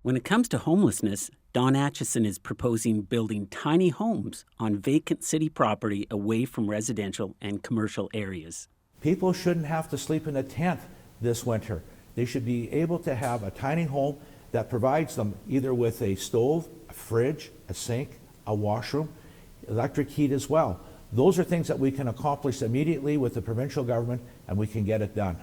When it comes to homelessness, Don Atchison is proposing building tiny homes on vacant city property away from residential and commercial areas. People shouldn't have to sleep in a tent this winter. They should be able to have a tiny home that provides them either with a stove, a fridge, a sink, a washroom, electric heat as well. Those are things that we can accomplish immediately with the provincial government, and we can get it done.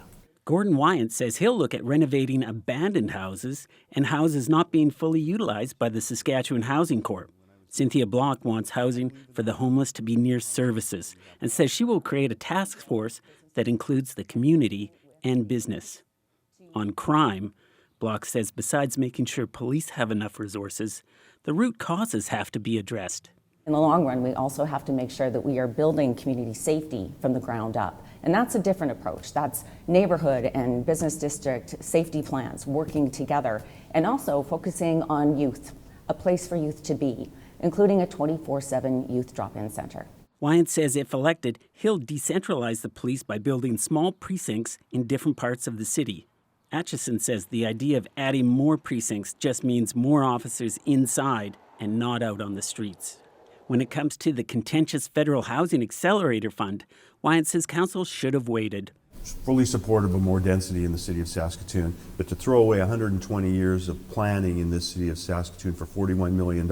Gordon Wyant says he'll look at renovating abandoned houses and houses not being fully utilized by the Saskatchewan Housing Corp. Cynthia Block wants housing for the homeless to be near services and says she will create a task force that includes the community and business. On crime, Block says besides making sure police have enough resources, the root causes have to be addressed. In the long run, we also have to make sure that we are building community safety from the ground up. And that's a different approach. That's neighborhood and business district safety plans working together, and also focusing on youth, a place for youth to be, including a 24/7 youth drop-in center. Wyant says if elected, he'll decentralize the police by building small precincts in different parts of the city. Atchison says the idea of adding more precincts just means more officers inside and not out on the streets. When it comes to the contentious Federal Housing Accelerator Fund, Wyant says council should have waited. Fully supportive of more density in the city of Saskatoon, but to throw away 120 years of planning in this city of Saskatoon for $41 million,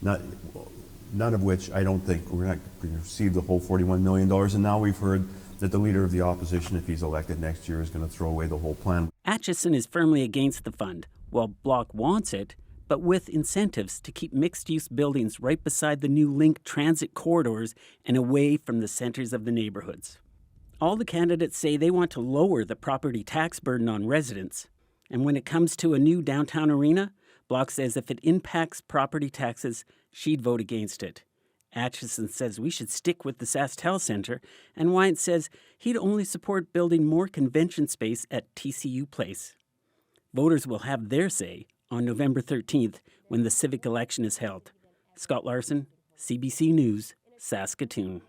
none of which I don't think we're not going to receive the whole $41 million. And now we've heard that the leader of the opposition, if he's elected next year, is going to throw away the whole plan. Atchison is firmly against the fund, while Block wants it, but with incentives to keep mixed-use buildings right beside the new link transit corridors and away from the centers of the neighborhoods. All the candidates say they want to lower the property tax burden on residents. And when it comes to a new downtown arena, Block says if it impacts property taxes, she'd vote against it. Atchison says we should stick with the SaskTel Centre, and Wyant says he'd only support building more convention space at TCU Place. Voters will have their say on November 13th when the civic election is held. Scott Larson, CBC News, Saskatoon.